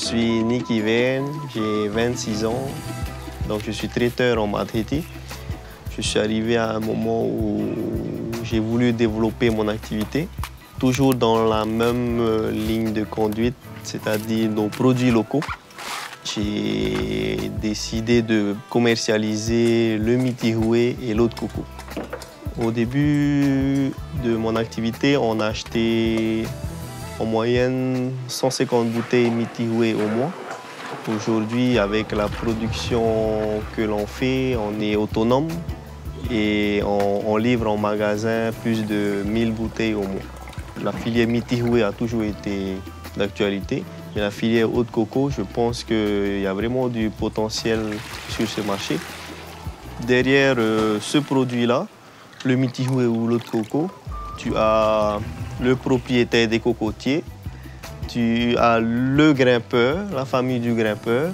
suis Niki Verne, j'ai 26 ans, donc je suis traiteur en Madheti. Je suis arrivé à un moment où j'ai voulu développer mon activité, toujours dans la même ligne de conduite, c'est-à-dire nos produits locaux. J'ai décidé de commercialiser le mitihoué et l'eau de coco. Au début de mon activité, on achetait en moyenne 150 bouteilles mitihoué au mois. Aujourd'hui, avec la production que l'on fait, on est autonome et on livre en magasin plus de 1000 bouteilles au mois. La filière mitihoué a toujours été d'actualité, mais la filière eau de coco, je pense qu'il y a vraiment du potentiel sur ce marché. Derrière ce produit-là, le mitihoué ou l'eau de coco, tu as le propriétaire des cocotiers, tu as le grimpeur, la famille du grimpeur,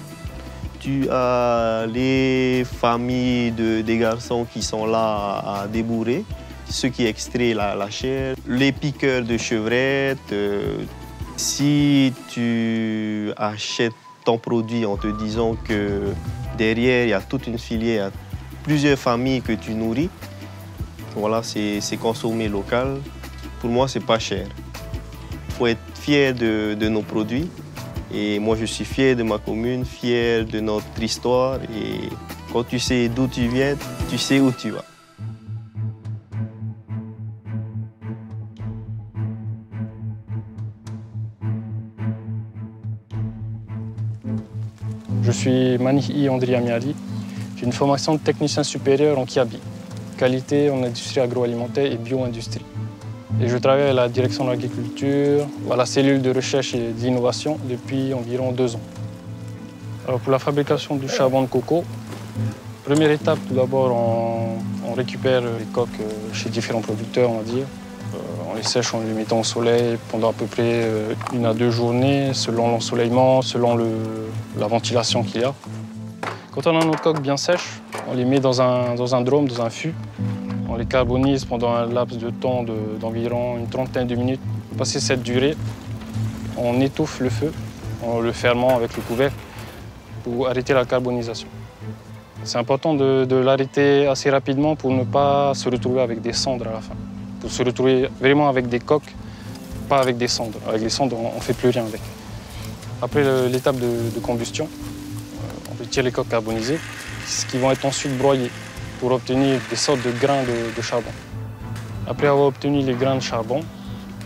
tu as les familles des garçons qui sont là à débourrer, ceux qui extraient la chair, les piqueurs de chevrettes. Si tu achètes ton produit en te disant que derrière, il y a toute une filière, plusieurs familles que tu nourris, voilà, c'est consommé local. Pour moi, c'est pas cher. Il faut être fier de nos produits. Et moi, je suis fier de ma commune, fier de notre histoire. Et quand tu sais d'où tu viens, tu sais où tu vas. Je suis Manihi Andriamiali. J'ai une formation de technicien supérieur en Kiabi, qualité en industrie agroalimentaire et bio-industrie. Et je travaille à la direction de l'agriculture, à la cellule de recherche et d'innovation depuis environ 2 ans. Alors pour la fabrication du charbon de coco, première étape, tout d'abord, on récupère les coques chez différents producteurs, on va dire. On les sèche en les mettant au soleil pendant à peu près 1 à 2 journées, selon l'ensoleillement, selon la ventilation qu'il y a. Quand on a nos coques bien sèches, on les met dans un drôme, dans un fût. On les carbonise pendant un laps de temps d'environ une trentaine de minutes. Passé cette durée, on étouffe le feu en le fermant avec le couvercle pour arrêter la carbonisation. C'est important de l'arrêter assez rapidement pour ne pas se retrouver avec des cendres à la fin. Pour se retrouver vraiment avec des coques, pas avec des cendres. Avec les cendres, on ne fait plus rien avec. Après l'étape de combustion, on retire les coques carbonisées, qui vont être ensuite broyées pour obtenir des sortes de grains de charbon. Après avoir obtenu les grains de charbon,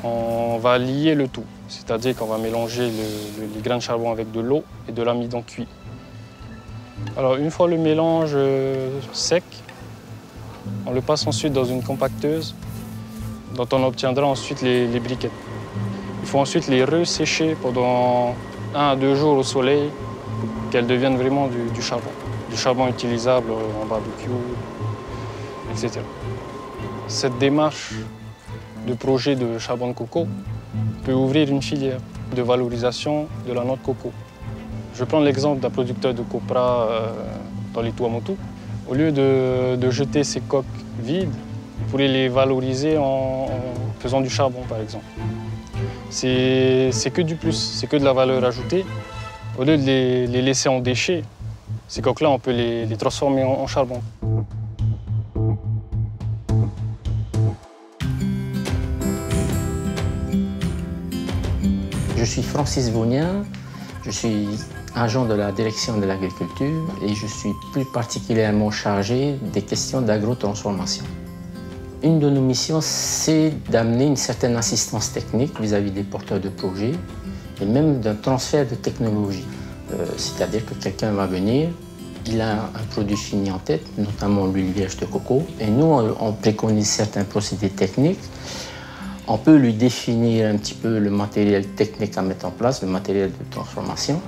on va lier le tout. C'est-à-dire qu'on va mélanger les grains de charbon avec de l'eau et de l'amidon cuit. Alors une fois le mélange sec, on le passe ensuite dans une compacteuse dont on obtiendra ensuite les briquettes. Il faut ensuite les ressécher pendant 1 à 2 jours au soleil pour qu'elles deviennent vraiment du charbon. Du charbon utilisable en barbecue, etc. Cette démarche de projet de charbon de coco peut ouvrir une filière de valorisation de la noix de coco. Je prends l'exemple d'un producteur de copra dans les Tuamotu. Au lieu de jeter ses coques vides, il pourrait les valoriser en faisant du charbon, par exemple. C'est que du plus, c'est que de la valeur ajoutée. Au lieu de les laisser en déchets, ces coques-là, on peut les transformer en charbon. Je suis Francis Vaugnin, je suis agent de la direction de l'agriculture et je suis plus particulièrement chargé des questions d'agrotransformation. Une de nos missions, c'est d'amener une certaine assistance technique vis-à-vis des porteurs de projets et même d'un transfert de technologie. C'est-à-dire que quelqu'un va venir, il a un produit fini en tête, notamment l'huile vierge de coco, et nous, on préconise certains procédés techniques. On peut lui définir un petit peu le matériel technique à mettre en place, le matériel de transformation.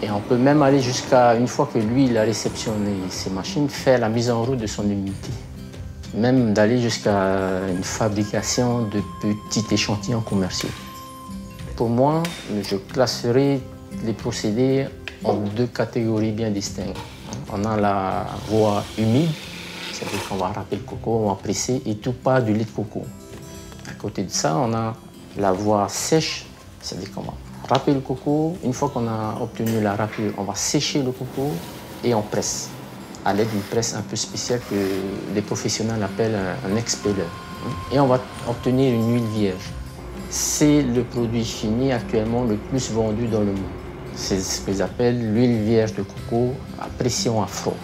Et on peut même aller jusqu'à, une fois que lui, il a réceptionné ses machines, faire la mise en route de son unité. Même d'aller jusqu'à une fabrication de petits échantillons commerciaux. Pour moi, je classerai les procédés en 2 catégories bien distinctes. On a la voie humide, c'est-à-dire qu'on va râper le coco, on va presser et tout part du lait de coco. À côté de ça, on a la voie sèche, c'est-à-dire qu'on va râper le coco. Une fois qu'on a obtenu la râpure, on va sécher le coco et on presse à l'aide d'une presse un peu spéciale que les professionnels appellent un expeller. Et on va obtenir une huile vierge. C'est le produit fini actuellement le plus vendu dans le monde. C'est ce qu'ils appellent l'huile vierge de coco à pression à froid.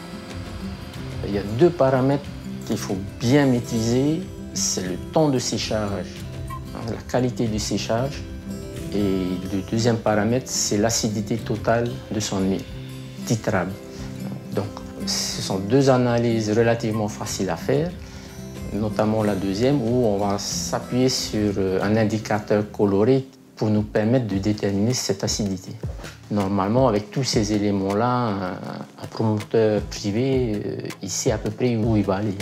Il y a deux paramètres qu'il faut bien maîtriser. C'est le temps de séchage, la qualité du séchage. Et le deuxième paramètre, c'est l'acidité totale de son huile, titrable. Donc, ce sont deux analyses relativement faciles à faire, notamment la deuxième où on va s'appuyer sur un indicateur coloré pour nous permettre de déterminer cette acidité. Normalement, avec tous ces éléments-là, un promoteur privé, il sait à peu près où il va aller.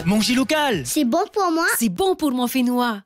Manger local. C'est bon pour moi. C'est bon pour mon Fénois.